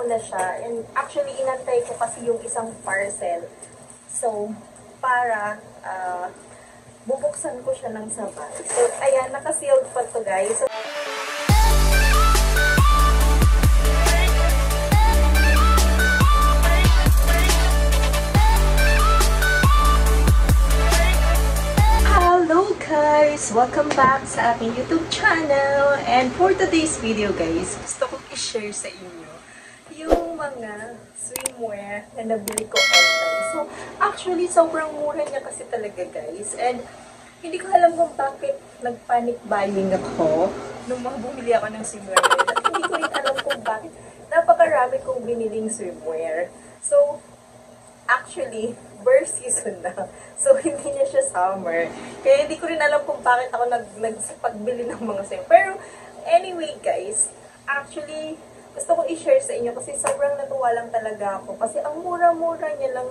na siya. And actually, inantay ko kasi yung isang parcel. So, para bubuksan ko siya ng sabay. So, ayan, naka-sealed pa to guys. So, guys! Welcome back sa aking YouTube channel. And for today's video guys, gusto kong i-share sa inyo yung mga swimwear na nabili ko online. So, actually, sobrang mura niya kasi talaga guys. And hindi ko alam kung bakit nag-panic buying ako nung bumili ako ng swimwear. At hindi ko rin alam kung bakit napakarami kong biniling swimwear. So, actually, burst season na. So, hindi na siya summer. Kaya hindi ko rin alam kung bakit ako nagpagbili ng mga swimwear. Pero, anyway guys, actually, gusto ko i-share sa inyo kasi sobrang natuwa lang talaga ako. Kasi ang mura-mura niya lang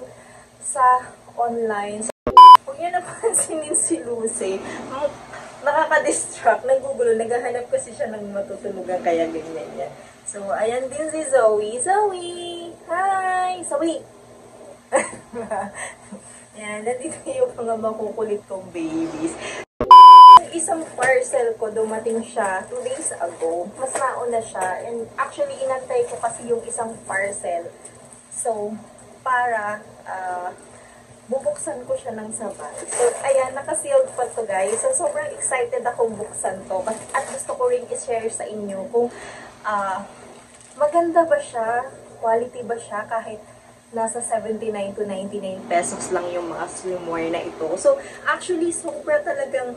sa online. So, kung yun napansinin si Lucy, nakaka-distract, naggugulo, naghahanap kasi siya ng matutulugan, kaya ganyan niya. So, ayan din si Zoe. Zoe! Hi! Zoe! Yan, nandito yung mga makukulit kong babies. Isang parcel ko, dumating siya 2 days ago. Mas nauna siya. And actually, inantay ko kasi yung isang parcel. So, para bubuksan ko siya ng sabay. So, ayan, naka-sealed pa to guys. So, sobrang excited akong buksan to. At gusto ko rin i-share sa inyo kung maganda ba siya, quality ba siya, kahit nasa 79 to 99 pesos lang yung mga swimwear na ito. So, actually, sobra talagang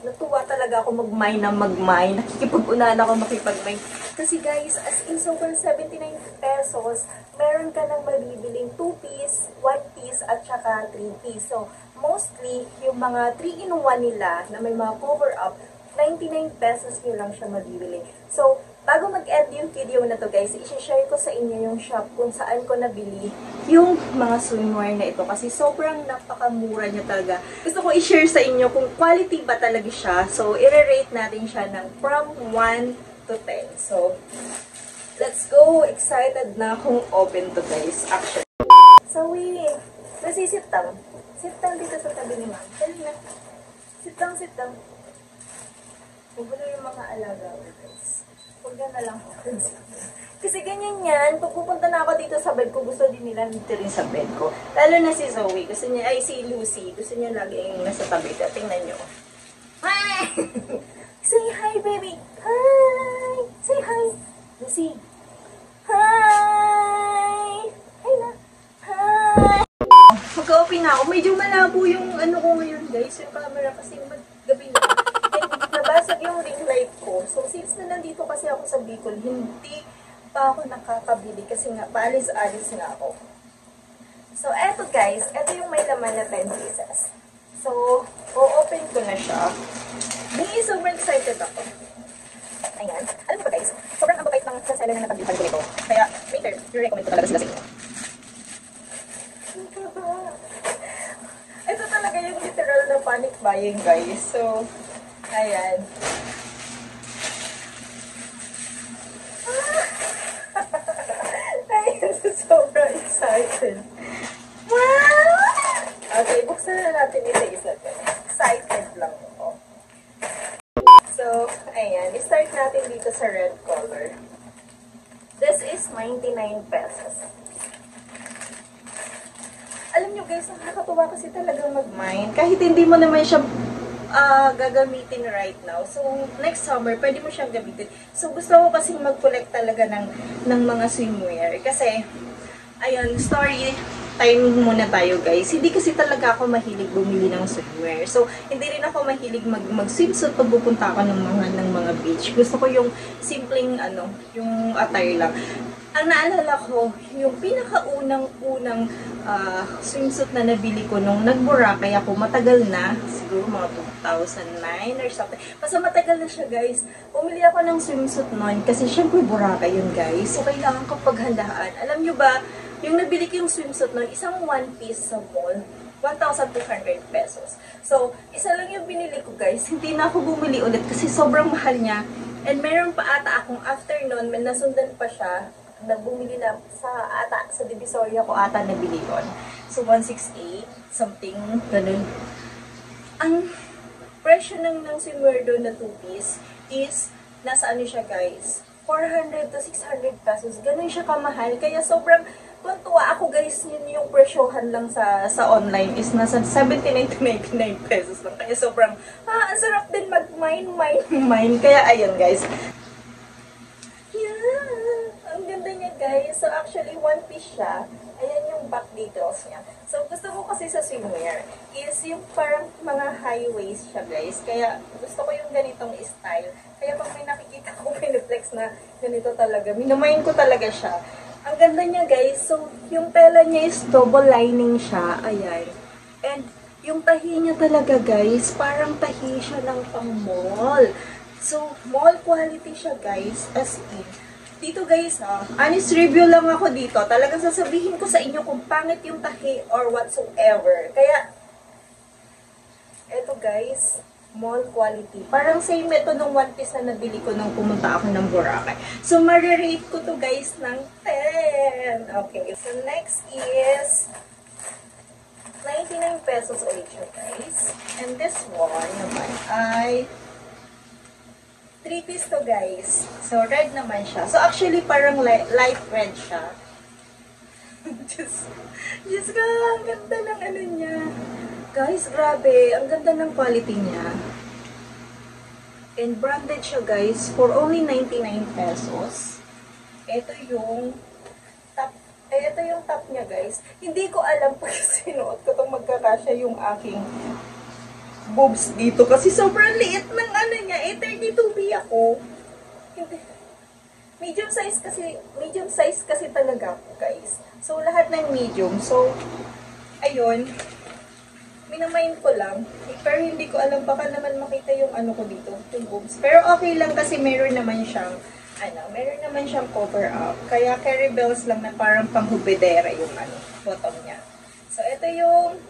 natuwa talaga ako mag-mine na mag-mine. Nakikipag-unahan ako makipag-mine. Kasi guys, as in sobrang 79 pesos, meron ka nang mabibiling 2-piece, 1-piece, at saka 3-piece. So, mostly, yung mga 3-in-1 nila na may mga cover-up, 99 pesos nyo lang siya mabibili. So, bago mag-end yung video na to guys, i-share ko sa inyo yung shop kung saan ko nabili yung mga swimwear na ito. Kasi sobrang napakamura niya talaga. Gusto ko i-share sa inyo kung quality ba talaga siya. So, i-rate natin siya ng from 1 to 10. So, let's go! Excited na akong open to guys. Actually. So, sit down. Sit down dito sa tabi ni ma'am. Dali na. Sit down, sit down. Magulo yung mga alaga guys. Huwag na lang ako. Kasi ganyan yan. Pag pupunta na ako dito sa bed ko, gusto din nila dito rin sa bed ko. Lalo na si Zoe. Gusto niya, ay si Lucy. Gusto niya laging nasa tabi. Tingnan nyo. Hi! Say hi, baby! Hi! Say hi! Lucy! Hi! Hi na! Hi! Mag-open na ako. Medyo malabo yung ano ko ngayon guys. Yung camera kasi gabi na. Nabasag yung ring light ko. So, since na nandito kasi ako sa Bicol, hindi pa ako nakakabili kasi nga, paalis-alis nga ako. So, eto guys, eto yung may laman na 10 pieces. So, o-open ko na siya. Sobrang excited ako. Ayan. Alam mo ba guys, sobrang ambabait ng seller na napagbipan ko nito. Kaya, later, i-recommend ko talaga sila sa inyo. Ito talaga yung literal na panic buying guys. So, ayan. Ayan, sobrang excited. Wow! Okay, buksan na natin isa-isa. Excited lang ako. So, ayan. I-start natin dito sa red color. This is 99 pesos. Alam nyo guys, nakakatuwa kasi talagang mag-mine. Kahit hindi mo naman siya gagamitin right now. So, next summer, pwede mo siyang gamitin. So, gusto ko kasi mag-collect talaga ng mga swimwear. Kasi, ayun, story time muna tayo guys. Hindi kasi talaga ako mahilig bumili ng swimwear. So, hindi rin ako mahilig mag-swimsuit pag pupunta ako ng mga beach. Gusto ko yung simpleng, yung attire lang. Ang naalala ko, yung pinakaunang-unang swimsuit na nabili ko nung nag-Boracay ako, matagal na, siguro mga 2009 or something. Basta matagal na siya guys. Bumili ako ng swimsuit noon kasi syempre Boracay yun guys. So kailangan ko paghandaan. Alam nyo ba, yung nabili ko yung swimsuit noon, isang one piece sa mall, 1,200 pesos. So, isa lang yung binili ko guys. Hindi na ako bumili ulit kasi sobrang mahal niya. And meron pa ata akong after noon, nasundan pa siya. bumili na sa Divisoria ko ata nabili yun. So, 168, something, ganun. Ang presyo ng swimwear doon na 2-piece is, nasa ano siya guys, 400 to 600 pesos. Ganun siya kamahal. Kaya sobrang tuwa ako guys, yun yung presyohan lang sa online is nasa 79 to 99 pesos lang. Kaya sobrang, ang sarap din mag-mine. Kaya ayun guys. Yeah, ang ganda niya guys. So actually, one piece siya. Ayan yung back details niya. So gusto ko kasi sa swimwear is yung parang mga high waist siya guys. Kaya gusto ko yung ganitong style. Kaya pag may nakikita ko piniflex na ganito talaga, minamayin ko talaga siya. Ang ganda niya guys. So, yung tela niya is double lining siya. Ayan. And, yung tahi niya talaga guys, parang tahi siya ng pang mall. So, mall quality siya guys. As in. Dito guys honest review lang ako dito. Talagang sasabihin ko sa inyo kung pangit yung tahi or whatsoever. Kaya, eto guys, mall quality. Parang same ito nung one piece na nabili ko nung pumunta ako ng Boracay. So, marirate ko to guys ng 10. Okay. So, next is 99 pesos ulit siya guys. And this one naman ay 3-piece to guys. So, red naman siya. So, actually, parang light red siya. Just ka, ang ganda ng ano niya. Guys, grabe. Ang ganda ng quality niya. And branded siya, guys, for only 99 pesos. Ito yung top. Ito yung top niya, guys. Hindi ko alam pag sinuot ko itong magkakasya yung aking boobs dito. Kasi sobrang liit ng ano niya. 32B ako. Hindi. Medium size kasi talaga ako, guys. So, lahat ng medium. So, ayun. Minamain ko lang. Pero hindi ko alam, baka naman makita yung ano ko dito, yung boobs. Pero okay lang kasi meron naman siyang cover up. Kaya carry bells lang na parang panghubedera yung bottom niya. So, ito yung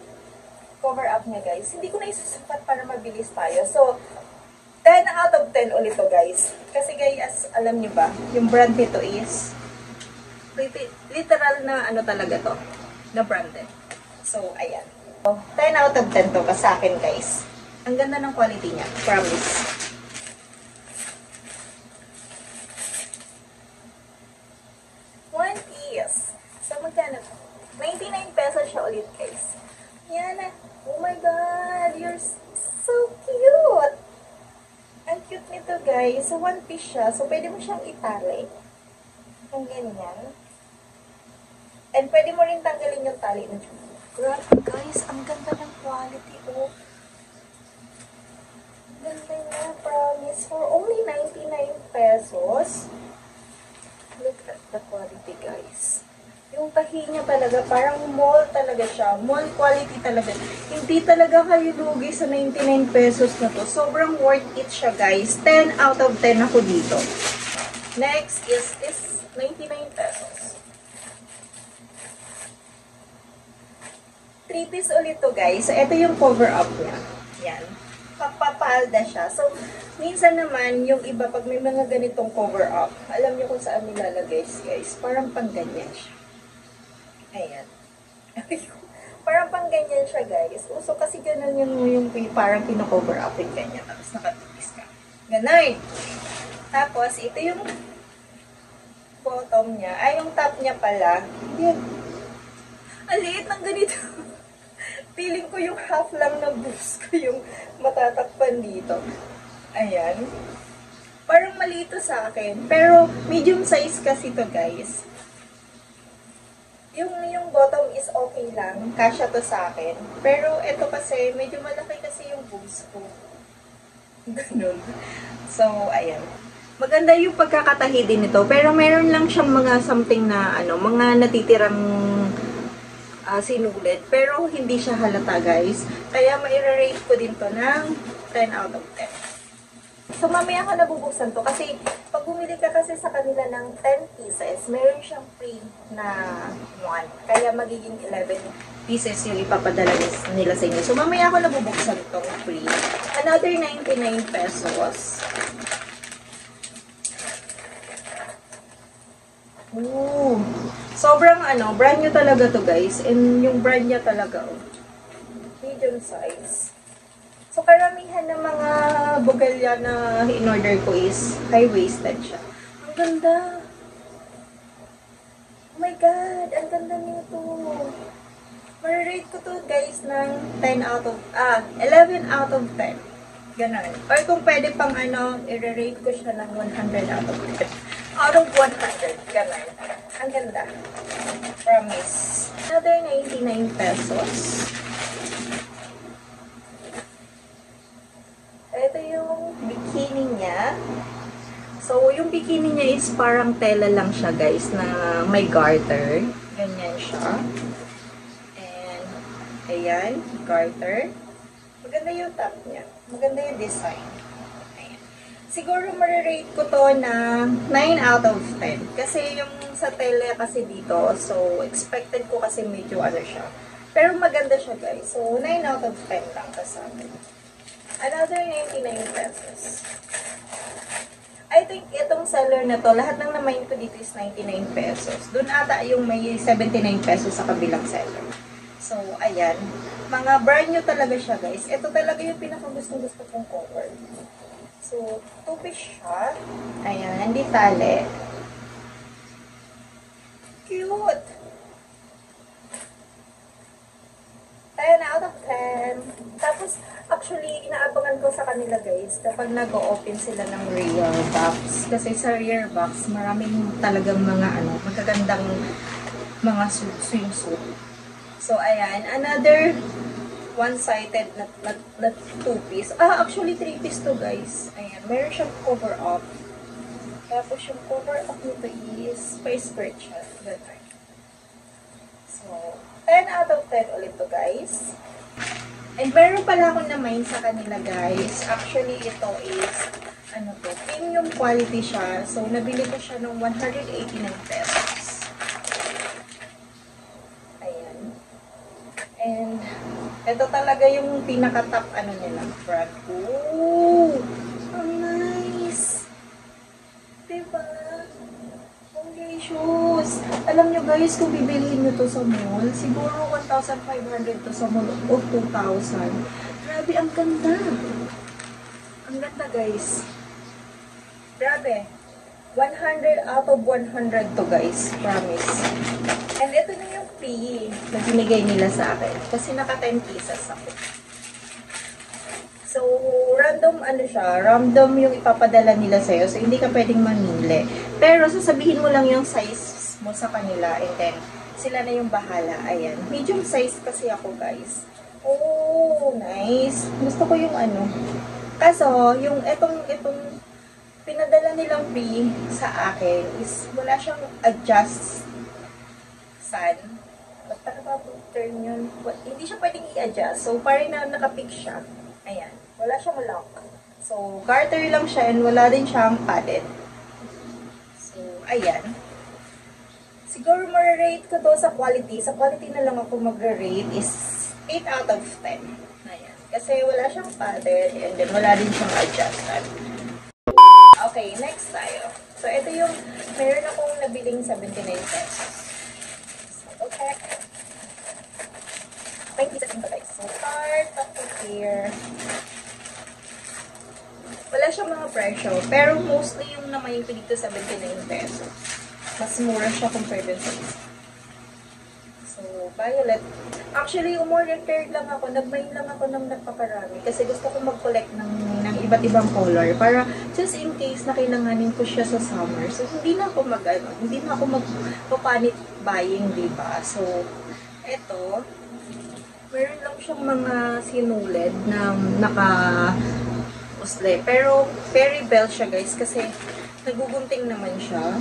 cover up niya, guys. Hindi ko na isusukat para mabilis tayo. So, 10 out of 10 ulit to, guys. Kasi, guys, alam niyo ba, yung brand nito is literal na talaga to, na branded. So, ayan. 10 out of 10 to sa akin, guys. Ang ganda ng quality niya. Promise. One piece. So, magkano? 99 pesos siya ulit, guys. Yan na. Oh my God! You're so cute! Ang cute nito, guys. So, one piece siya. So, pwede mo siyang itali. Ang ganyan. And pwede mo rin tanggalin yung tali na siya. Grabe guys, ang ganda ng quality, oh. Ganda niya, promise. For only 99 pesos. Look at the quality, guys. Yung tahi niya talaga, parang mall talaga siya. Mall quality talaga. Hindi talaga kayo lugi sa 99 pesos na to. Sobrang worth it siya, guys. 10 out of 10 ako dito. Next is this 99 pesos. 3-piece ulit to, guys. So, ito yung cover up niya. Yan. Papapalda siya. So, minsan naman, yung iba, pag may mga ganitong cover up, alam niyo kung saan nilalagay, guys. Parang pang ganyan siya. Ayan. Parang pang ganyan siya, guys. Uso kasi ganun yung parang pino-cover up yung ganyan. Tapos nakatipis ka. Ganun. Tapos, ito yung bottom niya. Ay, yung top niya pala. Yan. Ang liit ng ganito. Feeling ko yung half lang ng boobs ko yung matatakpan dito. Ayan. Parang malito sa akin. Pero medium size kasi to, guys. Yung bottom is okay lang. Kasya to sa akin. Pero ito kasi, medyo malaki kasi yung boobs ko. Ganun. So, ayan. Maganda yung pagkakatahi din nito. Pero meron lang siyang mga something na, mga natitirang sinulit. Pero hindi siya halata, guys. Kaya maire-rate ko din to ng 10 out of 10. So, mamaya ko nabubuksan to. Kasi, pag bumili ka kasi sa kanila ng 10 pieces, meron siyang free na 1. Kaya, magiging 11 pieces yung ipapadala nila sa inyo. So, mamaya ko nabubuksan itong free. Another 99 pesos. Ooh. Sobrang ano, brand new talaga to guys. And yung brand niya talaga, oh. Medium size. So, karamihan ng mga bugelya na in-order ko is high-waisted siya. Ang ganda. Oh my God, ang ganda nito. Marirate ko to guys ng 11 out of 10. Ganon. Or kung pwede pang ano, i-rate ko siya ng 100 out of 10. Out of 100. Ganon. Ang ganda. Promise. Another 99 pesos. Ito yung bikini niya. So, yung bikini niya is parang tela lang siya guys na may garter. Ganyan siya. And, ayan, garter. Maganda yung top niya. Maganda yung design. Ayan. Siguro marirate ko to na 9 out of 10. Kasi yung sa tela kasi dito, so expected ko kasi medyo ano siya. Pero maganda siya guys. So, 9 out of 10 lang kasama. Another 99 pesos. I think itong seller na to, lahat ng namain ko dito is 99 pesos. Doon ata yung may 79 pesos sa kabilang seller. So, ayan. Mga brand new talaga siya, guys. Ito talaga yung pinaka-gusto kong cover. So, two-piece siya. Ayan, hindi tali. Cute! 10 out of 10. Tapos, actually, inaabangan ko sa kanila guys kapag nag-o-open sila ng rear box. Kasi sa rear box, maraming talagang mga magagandang mga swimsuit. So, ayan. Another one-sided na two-piece. Actually, three-piece to guys. Ayan. Meron siyang cover-up. Tapos, yung cover-up nito is pa-skirt siya. Ganun. So, 10 out of 10 ulit to guys. And meron pala akong na-mind sa kanila guys. Actually, ito is, premium quality siya. So, nabili ko siya ng 189 pesos. Ayan. And, ito talaga yung pinaka-top nila, brand. Ooh! Ang nice! Diba? Shoes. Alam nyo guys, kung bibilihin nyo to sa mall, siguro 1,500 to sa mall o 2,000. Grabe, ang ganda. Ang ganda guys. Grabe. 100 out of 100 to guys. Promise. And ito na yung fee na binigay nila sa akin. Kasi naka 10 pieces ako. So, random random yung ipapadala nila sa'yo. So, hindi ka pwedeng mamili. Pero, sasabihin mo lang yung size mo sa kanila and then, sila na yung bahala. Ayan. Medium size kasi ako, guys. Oh, nice. Gusto ko yung Kaso, yung itong pinadala nilang free sa akin is wala siyang adjust sun. Basta ka turn yun. Hindi siya pwedeng i-adjust. So, parang nakapick siya. Ayan. Wala siyang lock. So, garter lang siya and wala din siyang padded. So, ayan. Siguro ma-rate ko to sa quality. Sa quality na lang ako mag-rate is 8 out of 10. Ayan. Kasi wala siyang padded and then wala din siyang adjusted. Okay, next tayo. So, ito yung meron akong nabiling 79 pesos. So, okay. 20 pieces ito guys. So, start up to here. Wala siyang mga presyo. Pero mostly yung namayin ko dito 79 pesos. Mas mura siya compared sa isa. So, violet. Actually, umorder lang ako. Nag-main lang ako ng nagpaparami. Kasi gusto ko mag-collect ng iba't ibang color. Para just in case na kailanganin ko siya sa summer. So, hindi na ako mag-panic buying, diba? So, eto. Meron lang siyang mga sinulid na naka-usle. Pero, very bell siya guys kasi nagugunting naman siya.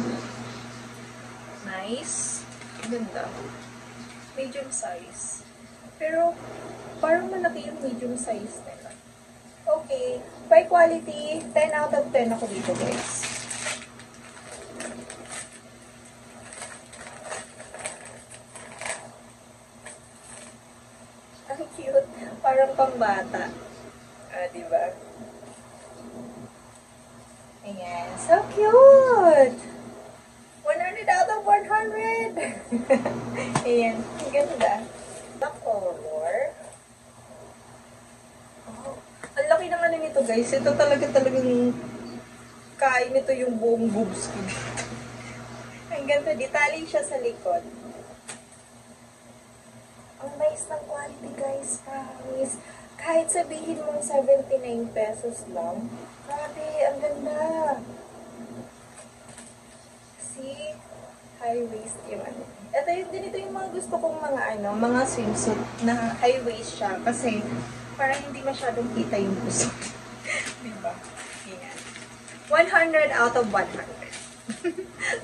Nice. Ganda. Medium size. Pero, parang malaki yung medium size nila. Okay. By quality, 10 out of 10 ako dito guys. Ang cute. Parang pambata. Diba? Ayan. So cute! 100 out of Ayan. Ang ganda. The color. Oh, ang laki ng ano nito, guys. Ito talagang kain nito yung buong boobs ko. Ang ganda. Detalye siya sa likod. Ang nice ng quality, guys. Promise. Kahit sabihin mong 79 pesos lang. Grabe, ang ganda. See? High waist yung ano. Ito yung ganito yung mga gusto kong mga swimsuit na high waist siya. Kasi, parang hindi masyadong kita yung puso. Diba? Yan. 100 out of 100.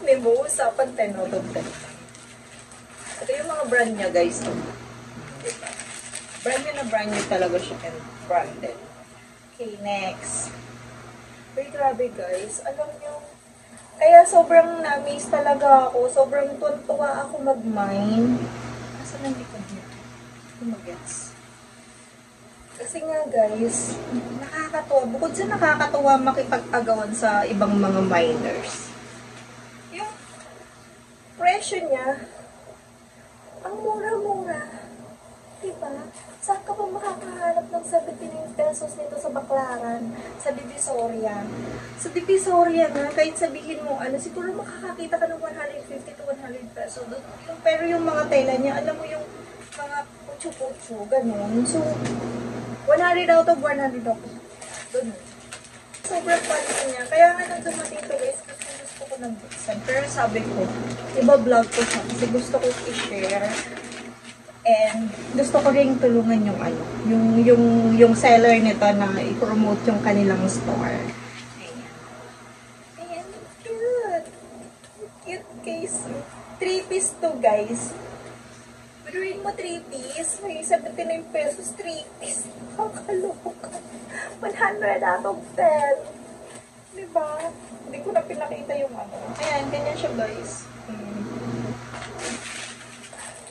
May mo, usapan 10 out of 10. Ito yung mga brand niya, guys. Diba? Brand new talaga siya and branded. Okay, next. Wait, grabe guys. Alam nyo, kaya sobrang na-amaze talaga ako. Sobrang tuwa ako mag-mine. Asa nang likod niya? Mag-gets. Kasi nga guys, nakakatuwa. Bukod sa nakakatuwa makipag-agawan sa ibang mga miners. Yung presyo niya, ang mura-mura. Diba? Saan ka pa makakahanap ng 79 pesos nito sa Baclaran? Sa Divisoria. Sa Divisoria nga, kahit sabihin mo, siguro makakakita ka ng 150 to 100 pesos. Pero yung mga tela niya, alam mo yung mga putyo-putyo, ganun. So, 100 out of 100 ako. Doon. Sobrang quality niya. Kaya nga nang dumating to guys, kasi gusto ko ng buksan. Pero sabi ko, iba-vlog ko siya kasi gusto ko i-share. And gusto ko rin tulungan yung seller nito na i-promote yung kanilang store. Ayan. Ayan, cute. Cute case. 3-piece to, guys. Biruin mo 3-piece. May 79 pesos 3-piece. Nakakaloka. 100 out of 10. Diba? Hindi ko na pinakita yung ano. Ayan, ganyan siya, guys.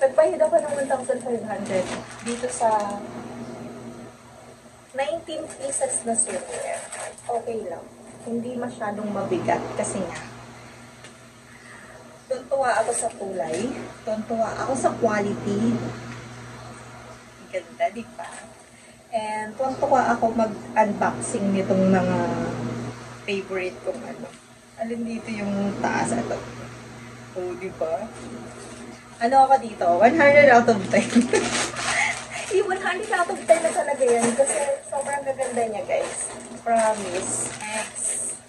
Nagbayad ako ng 1,500 dito sa 19 pieces na swimwear. Okay lang. Hindi masyadong mabigat kasi nga tuntua ako sa kulay, tuntua ako sa quality. Ganda, di ba? And tuntua ako mag-unboxing nitong mga favorite kong ano. Alin dito yung taas ito. Oh, di ba? Ano ako dito? 100 out of 10. Yung 100 out of 10 na talaga yan. Kasi sobrang gaganda niya, guys. Promise. Next.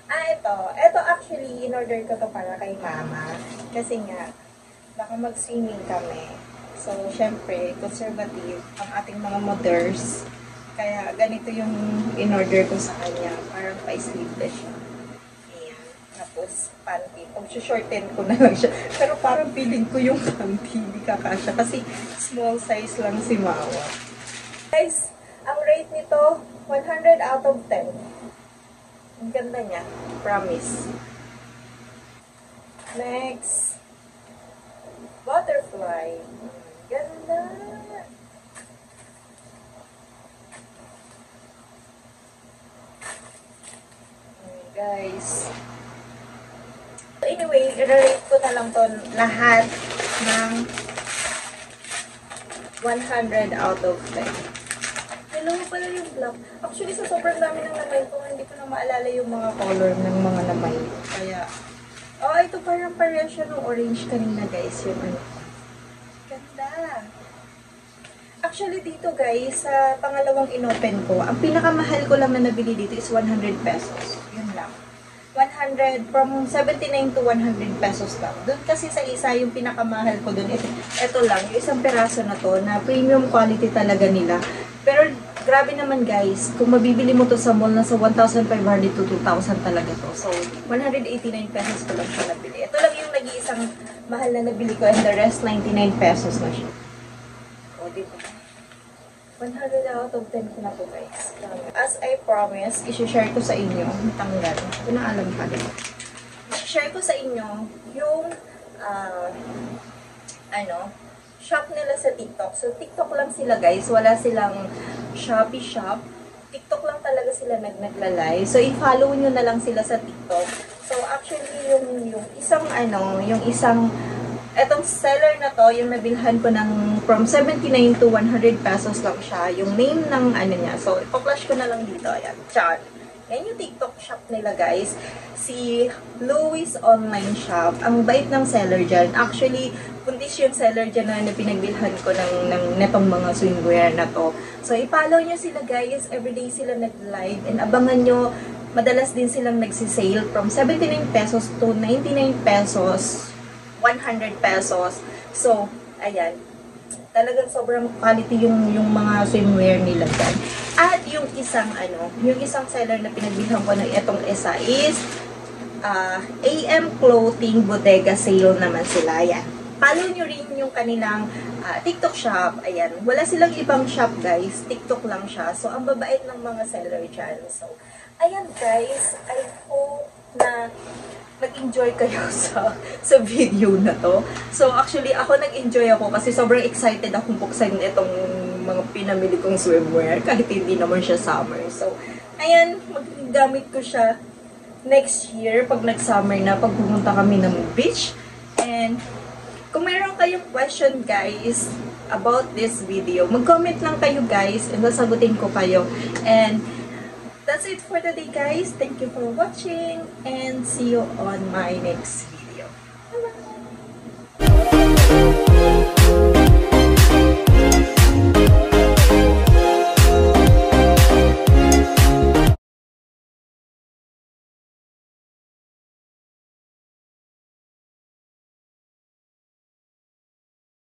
Ito. Ito actually, in-order ko to para kay mama. Kasi nga, baka mag-swimming kami. So, syempre, conservative ang ating mga mothers. Kaya, ganito yung in-order ko sa kanya. Parang pa-sleeveless siya. Tapos, panty. Pag-shorten ko na lang siya. Pero parang feeling ko yung panty hindi kakasya. Kasi small size lang si Mawa. Guys, ang rate nito, 100 out of 10. Ang ganda niya. Promise. Next. Butterfly. Ganda. Guys. Anyway, i-rate ko na lang to lahat ng 100 out of 10. Hello pala yung black. Actually, sa sobrang dami ng namay ko, hindi ko na maalala yung mga color ng mga namay. Kaya, ito parang pareha siya ng orange kanina, guys. Yung ano. Ganda. Actually, dito, guys, sa pangalawang inopen ko, ang pinakamahal ko lang na nabili dito is 100 pesos. Yun lang. 100, from 79 to 100 pesos lang. Doon kasi sa isa, yung pinakamahal ko doon, ito lang, yung isang peraso na to, na premium quality talaga nila. Pero, grabe naman guys, kung mabibili mo to sa mall, nasa 1,500 to 2,000 talaga to. So, 189 pesos ko lang siya nabili. Ito lang yung nag-iisang mahal na nabili ko, and the rest, 99 pesos na siya. O, diba? 100 out of 10 ko na po guys. As I promised, isi-share ko sa inyo, tanggal. Ito na alam ka din. Isi-share ko sa inyo yung, shop nila sa TikTok. So, TikTok lang sila guys. Wala silang Shopee shop. TikTok lang talaga sila naglalay. So, i-follow nyo na lang sila sa TikTok. So, actually, yung isang etong seller na to, yung nabilhan ko ng from 79 to 100 pesos lang siya. Yung name ng ano niya. So, ipa-flash ko na lang dito. Ayan. Chan. Yan yung TikTok shop nila, guys. Si Louis Online Shop. Ang bait ng seller dyan. Actually, puntis yung seller dyan na pinagbilhan ko ng netong mga swimwear na to. So, i-follow nyo sila, guys. Everyday sila nag-live. And abangan nyo, madalas din silang nagsisale from 79 pesos to 99 pesos, 100 pesos. So, ayan. Talagang sobrang quality yung mga swimwear nila dyan. At yung isang seller na pinagbilhan ko ng etong isa is AM Clothing Bodega Sale naman sila. Ayan. Follow nyo rin yung kanilang TikTok shop. Ayan. Wala silang ibang shop, guys. TikTok lang siya. So, ang babait ng mga seller dyan. So, ayan, guys. I hope na nag-enjoy kayo sa video na to. So, actually, ako nag-enjoy ako kasi sobrang excited akong buksan itong mga pinamili kong swimwear kahit hindi naman siya summer. So, ayan, magagamit ko siya next year pag nag-summer na, pag pumunta kami ng beach. And, kung mayroon kayong question, guys, about this video, mag-comment lang kayo, guys, and sasagutin ko kayo. And, that's it for today, guys. Thank you for watching and see you on my next video.